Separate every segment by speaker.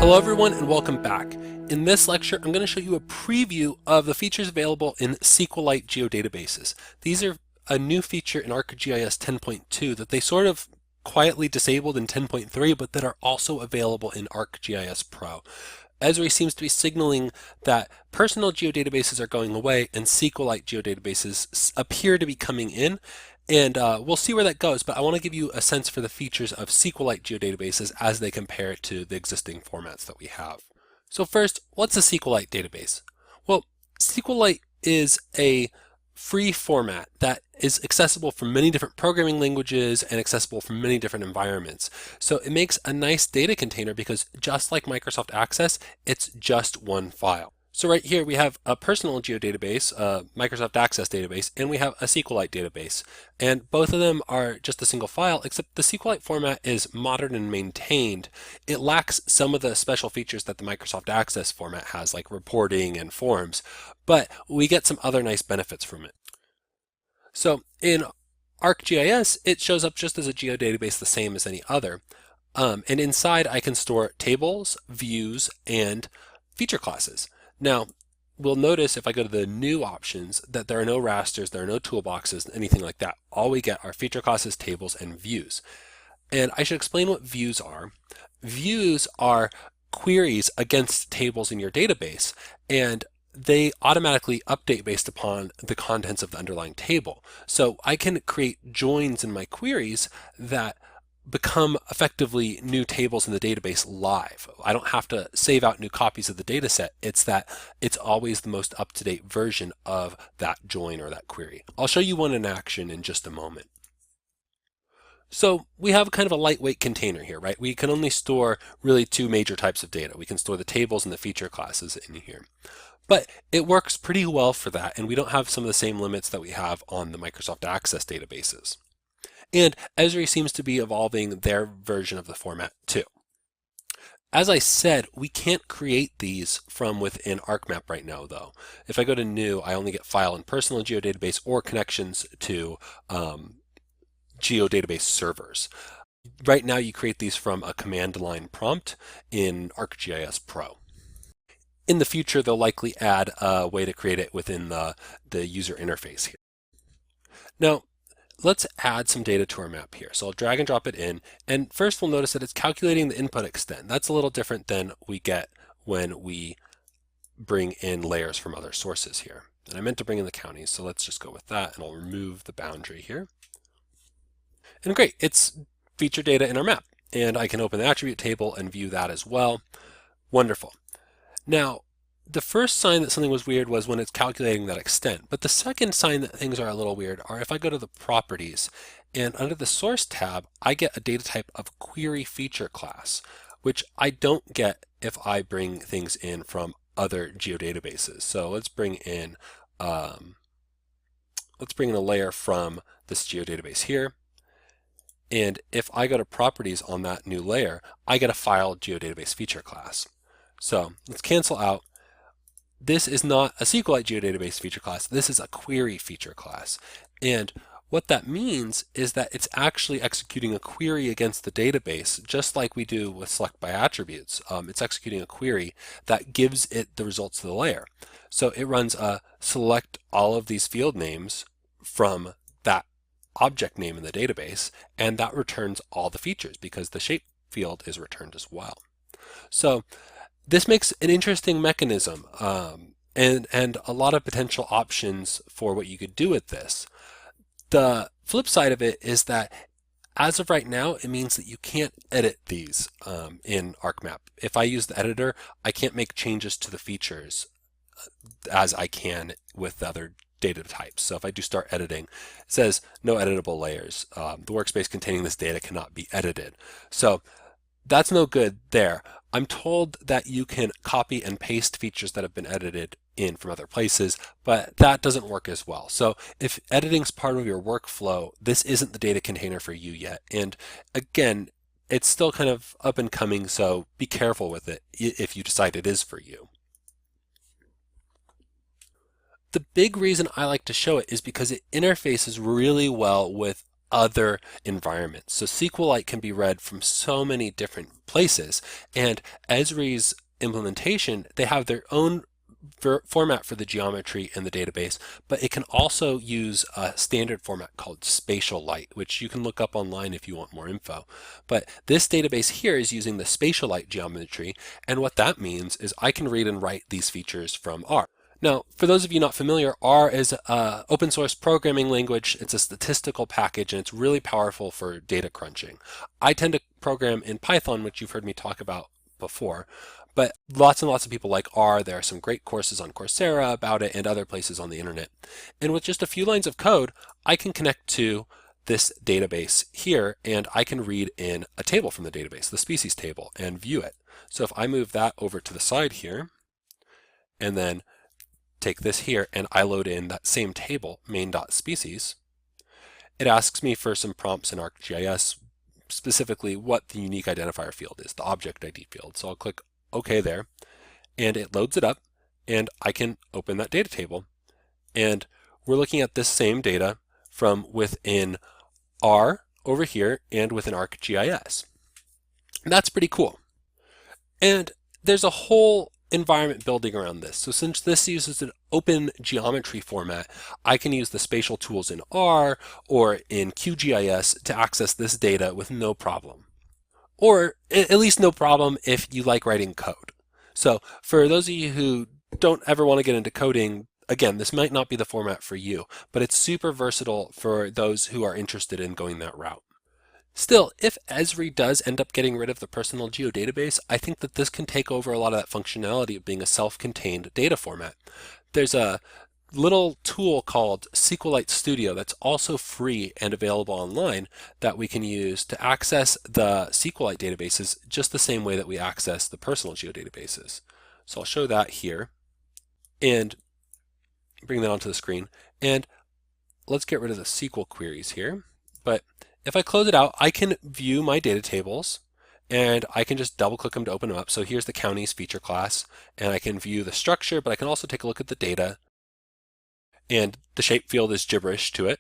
Speaker 1: Hello everyone and welcome back. In this lecture, I'm going to show you a preview of the features available in SQLite geodatabases. These are a new feature in ArcGIS 10.2 that they sort of quietly disabled in 10.3, but that are also available in ArcGIS Pro. Esri seems to be signaling that personal geodatabases are going away and SQLite geodatabases appear to be coming in. And we'll see where that goes, but I want to give you a sense for the features of SQLite geodatabases as they compare to the existing formats that we have. So first, what's a SQLite database? Well, SQLite is a free format that is accessible from many different programming languages and accessible from many different environments. So it makes a nice data container because just like Microsoft Access, it's just one file. So right here we have a personal geodatabase, a Microsoft Access database, and we have a SQLite database. And both of them are just a single file, except the SQLite format is modern and maintained. It lacks some of the special features that the Microsoft Access format has, like reporting and forms, but we get some other nice benefits from it. So in ArcGIS, it shows up just as a geodatabase the same as any other. And inside I can store tables, views, and feature classes. Now, we'll notice if I go to the new options that there are no rasters, there are no toolboxes, anything like that. All we get are feature classes, tables, and views. And I should explain what views are. Views are queries against tables in your database, and they automatically update based upon the contents of the underlying table. So I can create joins in my queries that become effectively new tables in the database live. I don't have to save out new copies of the data set. It's that it's always the most up-to-date version of that join or that query. I'll show you one in action in just a moment. So we have kind of a lightweight container here, right? We can only store really two major types of data. We can store the tables and the feature classes in here. But it works pretty well for that, and we don't have some of the same limits that we have on the Microsoft Access databases. And Esri seems to be evolving their version of the format too. As I said, we can't create these from within ArcMap right now though. If I go to new, I only get file and personal geodatabase or connections to geodatabase servers. Right now you create these from a command line prompt in ArcGIS Pro. In the future, they'll likely add a way to create it within the user interface here. Now, let's add some data to our map here. So I'll drag and drop it in, and first we'll notice that it's calculating the input extent. That's a little different than we get when we bring in layers from other sources here. And I meant to bring in the counties, so let's just go with that, and I'll remove the boundary here. And great, it's feature data in our map, and I can open the attribute table and view that as well. Wonderful. Now, the first sign that something was weird was when it's calculating that extent. But the second sign that things are a little weird are if I go to the properties and under the source tab, I get a data type of query feature class, which I don't get if I bring things in from other geodatabases. So let's bring in a layer from this geodatabase here. And if I go to properties on that new layer, I get a file geodatabase feature class. So let's cancel out. This is not a SQLite geodatabase feature class. This is a query feature class. And what that means is that it's actually executing a query against the database, just like we do with select by attributes. It's executing a query that gives it the results of the layer. So it runs a select all of these field names from that object name in the database, and that returns all the features because the shape field is returned as well. So this makes an interesting mechanism and a lot of potential options for what you could do with this. The flip side of it is that as of right now, it means that you can't edit these in ArcMap. If I use the editor, I can't make changes to the features as I can with the other data types. So if I do start editing, it says no editable layers. The workspace containing this data cannot be edited. So that's no good there. I'm told that you can copy and paste features that have been edited in from other places, but that doesn't work as well. So if editing's part of your workflow, this isn't the data container for you yet. And again, it's still kind of up and coming, so be careful with it if you decide it is for you. The big reason I like to show it is because it interfaces really well with other environments. So SQLite can be read from so many different places, and Esri's implementation, they have their own format for the geometry in the database, but it can also use a standard format called SQLite, which you can look up online if you want more info. But this database here is using the SQLite geometry, and what that means is I can read and write these features from R. Now, for those of you not familiar, R is an open source programming language. It's a statistical package, and it's really powerful for data crunching. I tend to program in Python, which you've heard me talk about before, but lots and lots of people like R. There are some great courses on Coursera about it and other places on the internet. And with just a few lines of code, I can connect to this database here, and I can read in a table from the database, the species table, and view it. So if I move that over to the side here, and then take this here, and I load in that same table, main.species, it asks me for some prompts in ArcGIS, specifically what the unique identifier field is, the object ID field. So I'll click OK there, and it loads it up, and I can open that data table. And we're looking at this same data from within R over here and within ArcGIS. And that's pretty cool. And there's a whole environment building around this. So since this uses an open geometry format, I can use the spatial tools in R or in QGIS to access this data with no problem. Or at least no problem if you like writing code. So for those of you who don't ever want to get into coding, again, this might not be the format for you, but it's super versatile for those who are interested in going that route. Still, if Esri does end up getting rid of the personal geodatabase, I think that this can take over a lot of that functionality of being a self-contained data format. There's a little tool called SQLite Studio that's also free and available online that we can use to access the SQLite databases just the same way that we access the personal geodatabases. So I'll show that here and bring that onto the screen. And let's get rid of the SQL queries here. But if I close it out, I can view my data tables, and I can just double click them to open them up. So here's the counties feature class, and I can view the structure, but I can also take a look at the data. And the shape field is gibberish to it.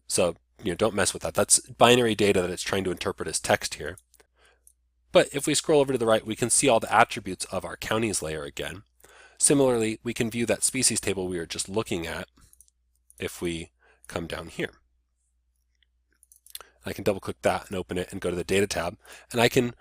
Speaker 1: So don't mess with that. That's binary data that it's trying to interpret as text here. But if we scroll over to the right, we can see all the attributes of our counties layer again. Similarly, we can view that species table we were just looking at if we come down here. I can double click that and open it and go to the data tab, and I can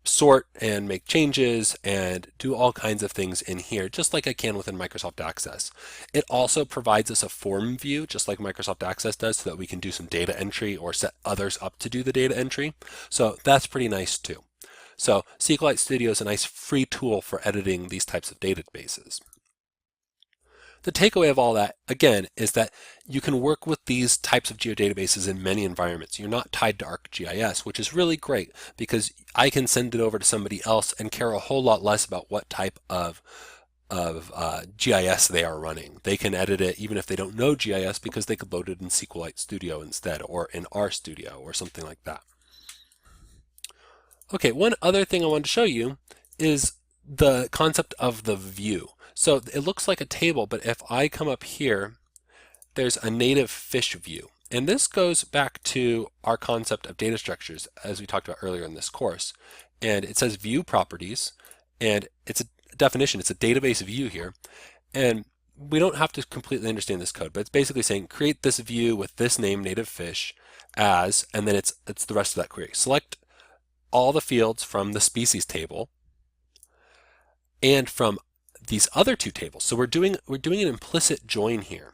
Speaker 1: sort and make changes and do all kinds of things in here, just like I can within Microsoft Access. It also provides us a form view, just like Microsoft Access does, so that we can do some data entry or set others up to do the data entry. So that's pretty nice too. So SQLite Studio is a nice free tool for editing these types of databases. The takeaway of all that, again, is that you can work with these types of geodatabases in many environments. You're not tied to ArcGIS, which is really great because I can send it over to somebody else and care a whole lot less about what type of GIS they are running. They can edit it even if they don't know GIS because they could load it in SQLite Studio instead, or in RStudio or something like that. Okay, one other thing I wanted to show you is the concept of the view. So it looks like a table, but if I come up here, there's a native fish view. And this goes back to our concept of data structures as we talked about earlier in this course. And it says view properties, and it's a definition, it's a database view here. And we don't have to completely understand this code, but it's basically saying create this view with this name, native fish, as, and then it's the rest of that query. Select all the fields from the species table and from these other two tables. So we're doing an implicit join here,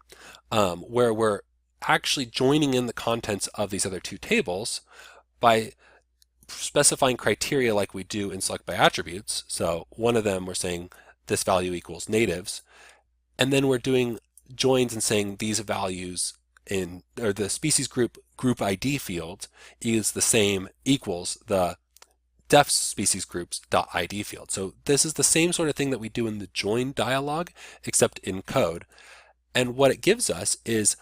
Speaker 1: where we're actually joining in the contents of these other two tables by specifying criteria like we do in select by attributes. So one of them we're saying this value equals natives, and then we're doing joins and saying these values in, or the species group ID field is the same equals the def species groups .id field. So this is the same sort of thing that we do in the join dialog, except in code. And what it gives us is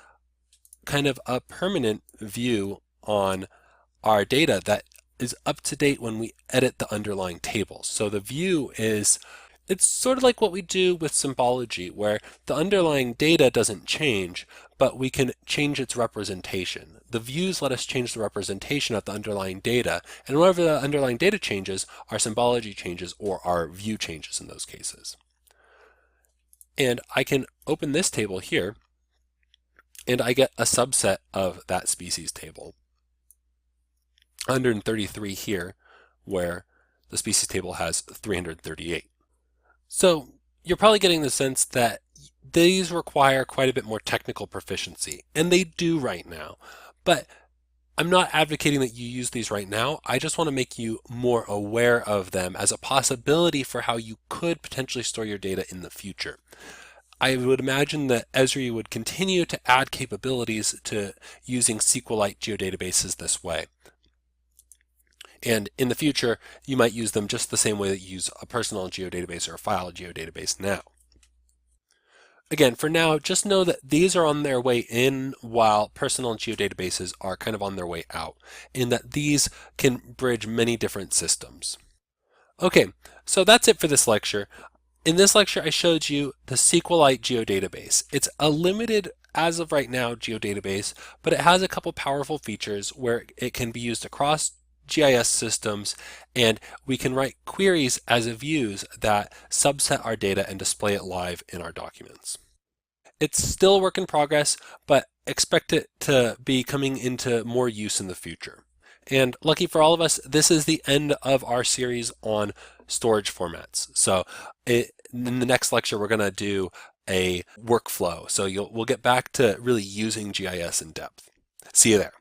Speaker 1: kind of a permanent view on our data that is up to date when we edit the underlying tables. So the view is It's sort of like what we do with symbology, where the underlying data doesn't change, but we can change its representation. The views let us change the representation of the underlying data, and whenever the underlying data changes, our symbology changes or our view changes in those cases. And I can open this table here, and I get a subset of that species table. 133 here, where the species table has 338. So you're probably getting the sense that these require quite a bit more technical proficiency, and they do right now. But I'm not advocating that you use these right now. I just want to make you more aware of them as a possibility for how you could potentially store your data in the future. I would imagine that Esri would continue to add capabilities to using SQLite geodatabases this way. And in the future, you might use them just the same way that you use a personal geodatabase or a file geodatabase now. Again, for now, just know that these are on their way in while personal geodatabases are kind of on their way out, and that these can bridge many different systems. Okay, so that's it for this lecture. In this lecture, I showed you the SQLite geodatabase. It's a limited, as of right now, geodatabase, but it has a couple powerful features where it can be used across GIS systems, and we can write queries as views that subset our data and display it live in our documents. It's still a work in progress, but expect it to be coming into more use in the future. And lucky for all of us, this is the end of our series on storage formats. So in the next lecture, we're going to do a workflow. So we'll get back to really using GIS in depth. See you there.